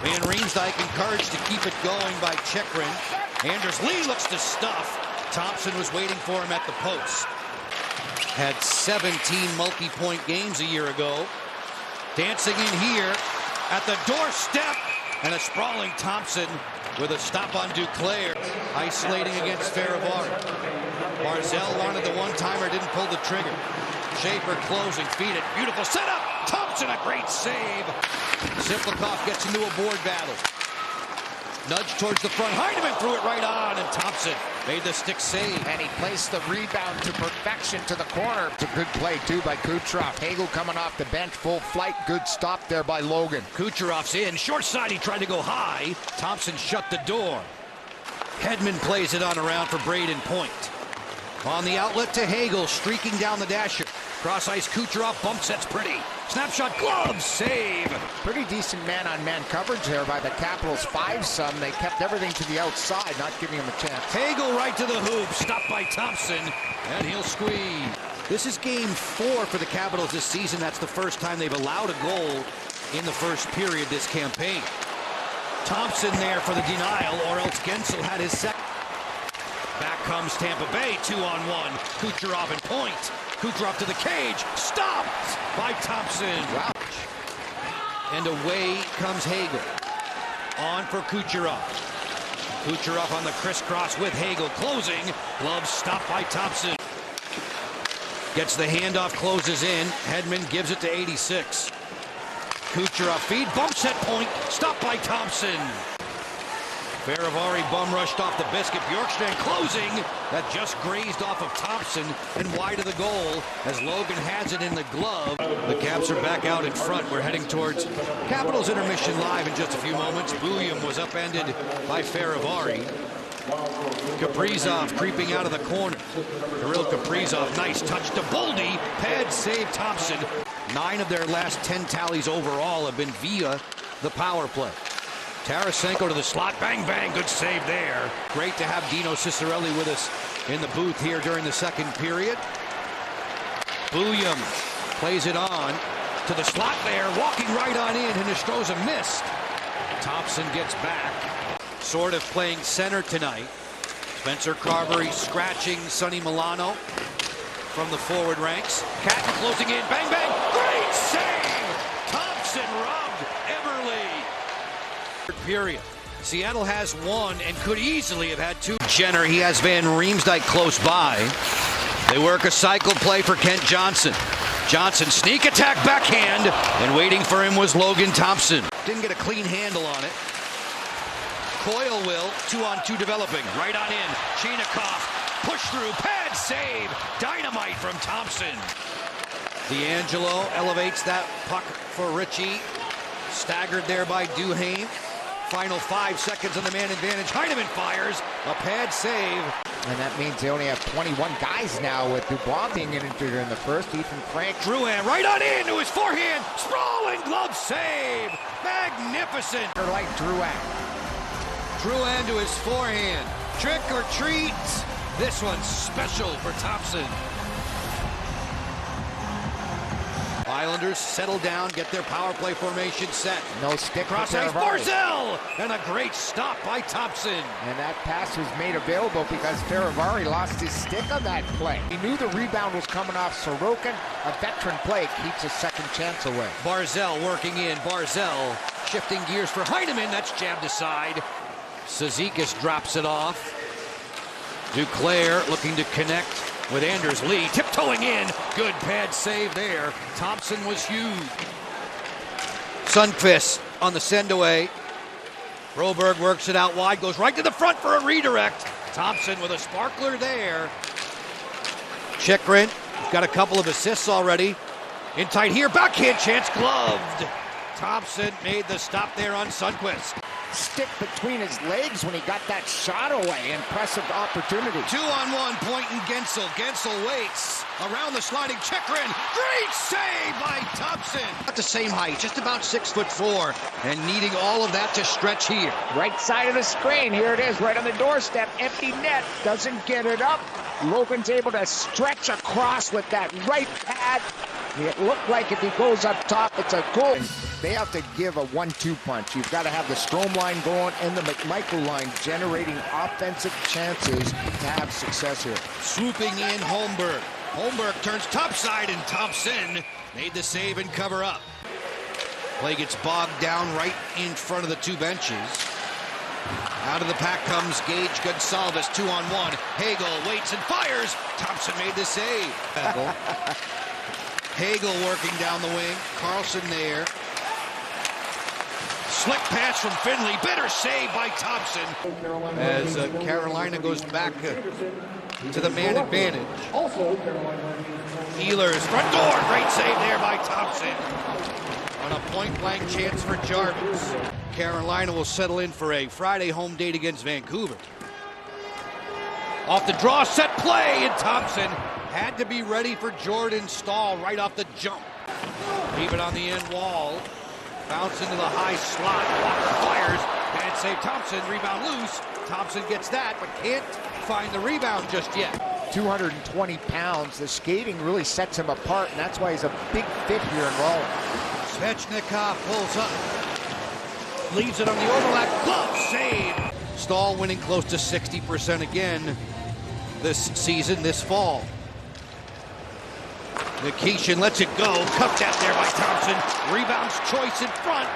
Van Riemsdyk encouraged to keep it going by Chikrin. Anders Lee looks to stuff. Thompson was waiting for him at the post. Had 17 multi-point games a year ago. Dancing in here at the doorstep. And a sprawling Thompson with a stop on Duclair. Isolating against Farivari. Barzal wanted the one-timer, didn't pull the trigger. Schaefer closing, feed it. Beautiful setup. Thompson, a great save. Ziplikov gets into a board battle. Nudge towards the front. Heineman threw it right on, and Thompson made the stick save. And he placed the rebound to perfection to the corner. It's a good play, too, by Kucherov. Hagel coming off the bench, full flight. Good stop there by Logan. Kucherov's in. Short side, he tried to go high. Thompson shut the door. Hedman plays it on around for Braden Point. On the outlet to Hagel, streaking down the dasher. Cross ice, Kucherov, bump sets pretty. Snapshot, glove, save. Pretty decent man-on-man coverage there by the Capitals. 5-some. They kept everything to the outside, not giving him a chance. Hagel right to the hoop, stopped by Thompson, and he'll squeeze. This is game 4 for the Capitals this season. That's the first time they've allowed a goal in the first period this campaign. Thompson there for the denial, or else Gensel had his second. Back comes Tampa Bay, 2-on-1. Kucherov and Point. Kucherov to the cage, stopped by Thompson. Wow. And away comes Hagel. On for Kucherov. Kucherov on the crisscross with Hagel closing. Glove stopped by Thompson. Gets the handoff, closes in. Hedman gives it to 86. Kucherov feed, bump set Point, stopped by Thompson. Farivari bum rushed off the biscuit. Bjorkstrand closing. That just grazed off of Thompson and wide of the goal as Logan has it in the glove. The Caps are back out in front. We're heading towards Capitals intermission live in just a few moments. William was upended by Farivari. Kaprizov creeping out of the corner. Kirill Kaprizov, nice touch to Boldy. Pad save Thompson. 9 of their last 10 tallies overall have been via the power play. Tarasenko to the slot, bang, bang, good save there. Great to have Dino Ciccarelli with us in the booth here during the second period. William plays it on to the slot there, walking right on in, and Nostroza missed. Thompson gets back, sort of playing center tonight. Spencer Carberry scratching Sonny Milano from the forward ranks. Catton closing in, bang, bang, great save! Thompson robbed Everly. Period. Seattle has 1 and could easily have had 2. Jenner, he has Van Riemsdyk close by. They work a cycle play for Kent Johnson. Johnson sneak attack backhand, and waiting for him was Logan Thompson. Didn't get a clean handle on it. Coyle will, 2-on-2 developing, right on in. Chinakhov, push through, pad save, dynamite from Thompson. D'Angelo elevates that puck for Ritchie. Staggered there by Duhaime. Final 5 seconds on the man advantage. Heineman fires a pad save. And that means they only have 21 guys now with Dubois being injured in the first. Ethan Frank. Drouin right on into his forehand. Sprawling glove save. Magnificent. Like Drouin. Drouin to his forehand. Trick or treat. This one's special for Thompson. Islanders settle down, get their power play formation set. No stick. Cross ice, Barzal! And a great stop by Thompson. And that pass was made available because Farivari lost his stick on that play. He knew the rebound was coming off Sorokin. A veteran play keeps a second chance away. Barzal working in. Barzal shifting gears for Heineman. That's jabbed aside. Cizikas drops it off. Duclair looking to connect with Anders Lee, tiptoeing in. Good pad save there. Thompson was huge. Sundqvist on the send away. Broberg works it out wide, goes right to the front for a redirect. Thompson with a sparkler there. Chikrin got a couple of assists already. In tight here, backhand chance, gloved. Thompson made the stop there on Sundqvist. Stick between his legs when he got that shot away. Impressive opportunity. 2-on-1, Point and Gensel. Gensel waits. Around the sliding Chikrin. Great save by Thompson. At the same height, just about 6'4", and needing all of that to stretch here. Right side of the screen. Here it is, right on the doorstep. Empty net. Doesn't get it up. Logan's able to stretch across with that right pad. It looked like if he goes up top, it's a goal. They have to give a 1-2 punch. You've got to have the Strome line going and the McMichael line generating offensive chances to have success here. Swooping in Holmberg. Holmberg turns topside, and Thompson made the save and cover up. Play gets bogged down right in front of the two benches. Out of the pack comes Gage Gonsalves, 2-on-1. Hagel waits and fires. Thompson made the save. Hagel working down the wing. Carlson there. Slick pass from Finley. Better save by Thompson. As Carolina goes back to the man advantage. Ehlers, front door. Great save there by Thompson. On a point-blank chance for Jarvis. Carolina will settle in for a Friday home date against Vancouver. Off the draw, set play, and Thompson had to be ready for Jordan Staal right off the jump. Leave it on the end wall. Bounce into the high slot. Walker fires. Bad save. Thompson. Rebound loose. Thompson gets that, but can't find the rebound just yet. 220 pounds. The skating really sets him apart, and that's why he's a big fit here in Rollins. Svechnikov pulls up. Leaves it on the overlap. Glove save. Staal winning close to 60% again this season, this fall. Nikishin lets it go. Cupped out there by Thompson. Rebounds choice in front.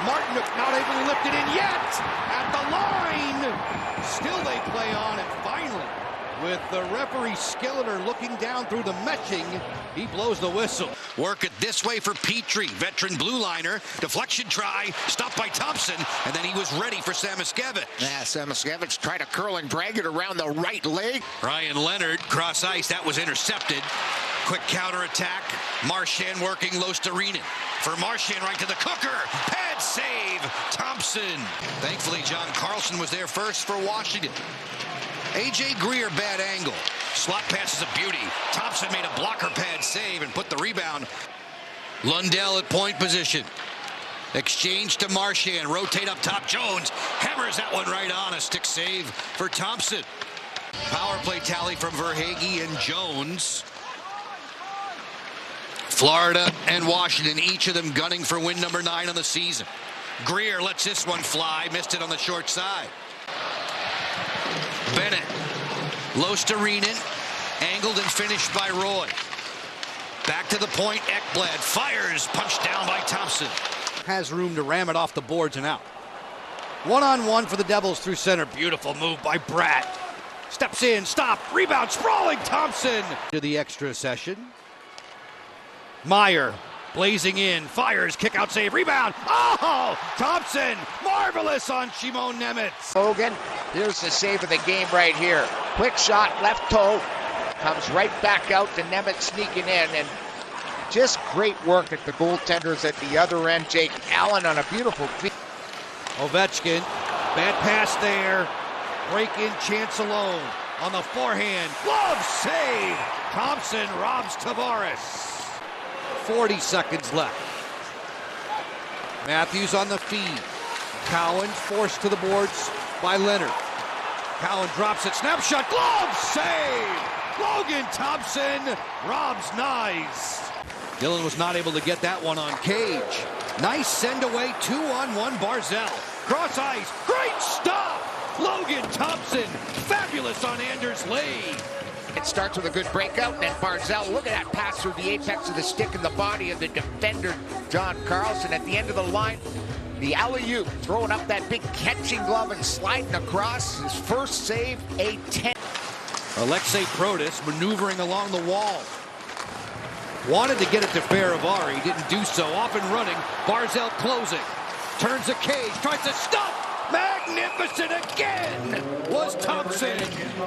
Martinuk not able to lift it in yet. At the line. Still they play on, and finally, with the referee Skilleter looking down through the meshing, he blows the whistle. Work it this way for Petrie, veteran blue liner. Deflection try, stopped by Thompson, and then he was ready for Samoskevich. Yeah, Samoskevich tried to curl and drag it around the right leg. Ryan Leonard, cross ice, that was intercepted. Quick counterattack. Marchand working Lostarinen. For Marchand right to the cooker. Pad save. Thompson. Thankfully, John Carlson was there first for Washington. A.J. Greer, bad angle. Slot pass is a beauty. Thompson made a blocker pad save and put the rebound. Lundell at point position. Exchange to Marchand. Rotate up top. Jones hammers that one right on. A stick save for Thompson. Power play tally from Verhaeghe and Jones. Florida and Washington, each of them gunning for win number 9 on the season. Greer lets this one fly. Missed it on the short side. Bennett. Lostarinen. Angled and finished by Roy. Back to the point. Ekblad fires. Punched down by Thompson. Has room to ram it off the boards and out. 1-on-1 for the Devils through center. Beautiful move by Bratt. Steps in. Stop. Rebound. Sprawling Thompson. To the extra session. Meyer blazing in, fires, kick out save, rebound. Oh, Thompson, marvelous on Shimon Nemitz. Logan, here's the save of the game right here. Quick shot, left toe, comes right back out to Nemitz sneaking in, and just great work at the goaltenders at the other end. Jake Allen on a beautiful feed. Ovechkin, bad pass there, break-in chance alone on the forehand, glove save. Thompson robs Tavares. 40 seconds left. Matthews on the feed. Cowan forced to the boards by Leonard. Cowan drops it. Snapshot. Glove save. Logan Thompson robs Nyes. Dillon was not able to get that one on Cage. Nice send away. 2-on-1 Barzell. Cross ice. Great stop. Logan Thompson. Fabulous on Anders Lee. It starts with a good breakout, and then Barzell, look at that pass through the apex of the stick in the body of the defender, John Carlson. At the end of the line, the alley-oop, throwing up that big catching glove and sliding across. His first save, a 10. Alexei Protas maneuvering along the wall. Wanted to get it to Faravari, didn't do so. Off and running, Barzell closing. Turns the Cage, tries to stop. Magnificent again was Thompson.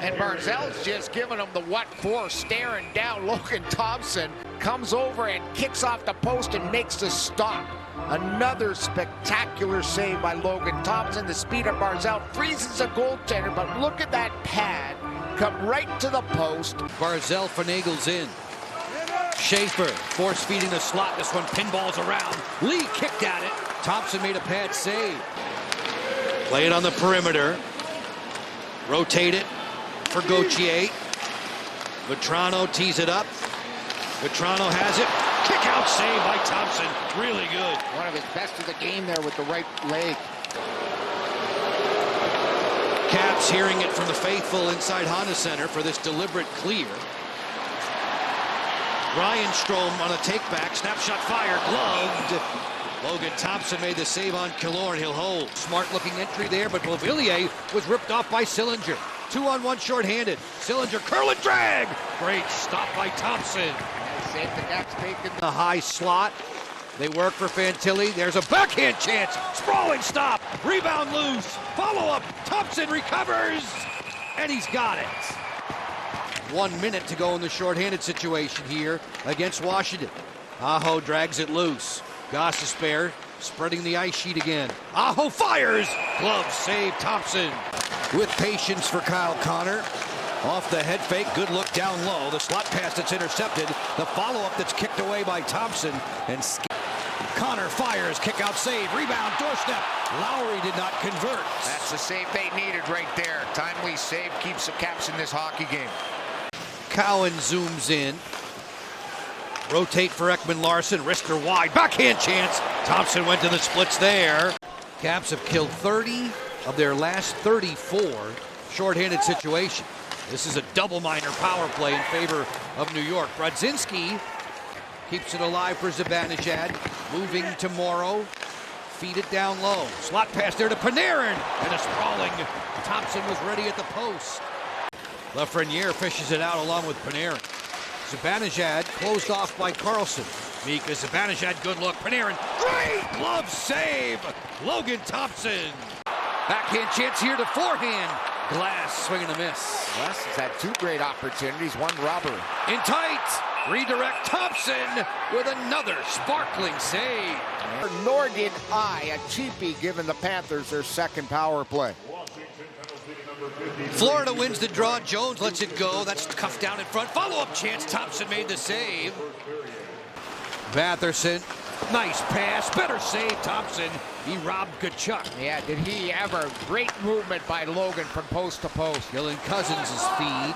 And Barzell's just giving him the what for, staring down. Logan Thompson comes over and kicks off the post and makes the stop. Another spectacular save by Logan Thompson. The speed of Barzell freezes a goaltender, but look at that pad come right to the post. Barzell finagles in. Schaefer force feeding the slot. This one pinballs around. Lee kicked at it. Thompson made a pad save. Play it on the perimeter. Rotate it for Gauthier. Vetrano tees it up. Vetrano has it. Kick out save by Thompson. Really good. One of his best of the game there with the right leg. Caps hearing it from the faithful inside Honda Center for this deliberate clear. Ryan Strome on a take-back. Snapshot fire. Gloved. Logan Thompson made the save on Killorn. He'll hold. Smart-looking entry there, but Beauvillier was ripped off by Sillinger. 2-on-1 shorthanded. Sillinger curl and drag. Great stop by Thompson. Save the Caps taking The high slot. They work for Fantilli. There's a backhand chance. Sprawling stop. Rebound loose. Follow-up. Thompson recovers. And he's got it. 1 minute to go in the shorthanded situation here against Washington. Aho drags it loose. Gostisbehere spreading the ice sheet again. Aho fires. Glove save Thompson. With patience for Kyle Connor. Off the head fake. Good look down low. The slot pass that's intercepted. The follow-up that's kicked away by Thompson. And Connor fires. Kick out save. Rebound. Doorstep. Lowry did not convert. That's the save they needed right there. Timely save keeps the Caps in this hockey game. Cowan zooms in. Rotate for Ekman Larson. Wrister wide. Backhand chance. Thompson went to the splits there. Caps have killed 30 of their last 34 shorthanded situations. This is a double minor power play in favor of New York. Brodzinski keeps it alive for Zibanejad. Moving to Morrow. Feed it down low. Slot pass there to Panarin. And a sprawling Thompson was ready at the post. Lafreniere fishes it out along with Panarin. Zibanejad closed off by Carlson. Mika Zibanejad, good look. Panarin, great glove save. Logan Thompson. Backhand chance here to forehand. Glass swing and a miss. Glass has had two great opportunities, one rubber. In tight. Redirect Thompson with another sparkling save. Nor did I, a cheapie, giving the Panthers their second power play. Florida wins the draw. Jones lets it go. That's cuffed down in front. Follow-up chance. Thompson made the save. Batherson. Nice pass. Better save. Thompson. He robbed Tkachuk. Yeah, did he ever. Great movement by Logan from post to post. Dylan Cousins' feed.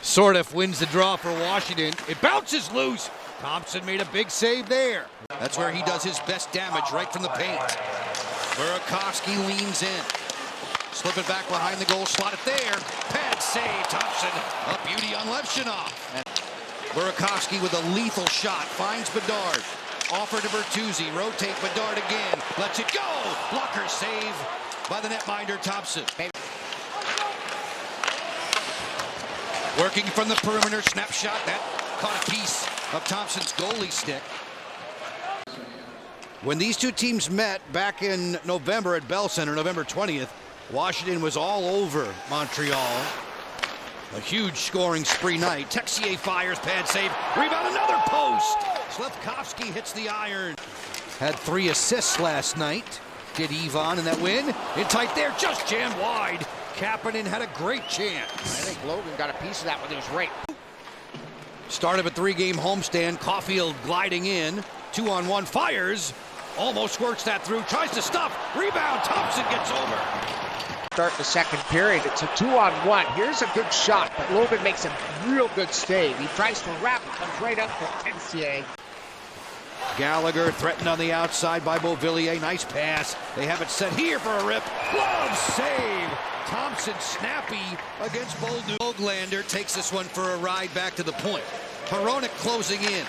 Sortif wins the draw for Washington. It bounces loose. Thompson made a big save there. That's where he does his best damage, right from the paint. Burakovsky leans in. Slip it back behind the goal, slot it there. Pad save, Thompson. A beauty on Levshinov. And Burakovsky with a lethal shot. Finds Bedard. Offer to Bertuzzi. Rotate Bedard again. Lets it go. Blocker save by the netminder Thompson. Working from the perimeter. Snapshot. That caught a piece of Thompson's goalie stick. When these two teams met back in November at Bell Center, November 20th, Washington was all over Montreal. A huge scoring spree night. Texier fires, pad save, rebound, another post. Slafkovsky hits the iron. Had 3 assists last night. Did Yvonne in that win. In tight there, just jammed wide. Kapanen had a great chance. I think Logan got a piece of that with his right. Start of a 3-game homestand. Caulfield gliding in. 2-on-1 fires. Almost works that through. Tries to stop. Rebound. Thompson gets over. Start the second period. It's a 2-on-1. Here's a good shot, but Logan makes a real good save. He tries to wrap it. Comes right up for Texier. Gallagher threatened on the outside by Beauvillier. Nice pass. They have it set here for a rip. Glove save. Thompson snappy against Boldu. Hoglander takes this one for a ride back to the point. Hronek closing in.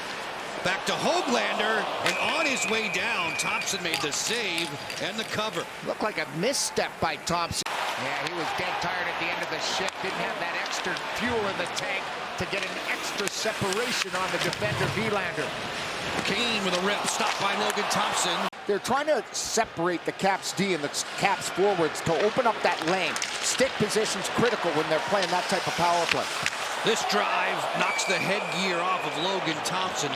Back to Hoglander, and on his way down, Thompson made the save and the cover. Looked like a misstep by Thompson. Yeah, he was dead tired at the end of the shift. Didn't have that extra fuel in the tank to get an extra separation on the defender, Vilander. Kane with a rip, stopped by Logan Thompson. They're trying to separate the Caps D and the Caps forwards to open up that lane. Stick position's critical when they're playing that type of power play. This drive knocks the headgear off of Logan Thompson.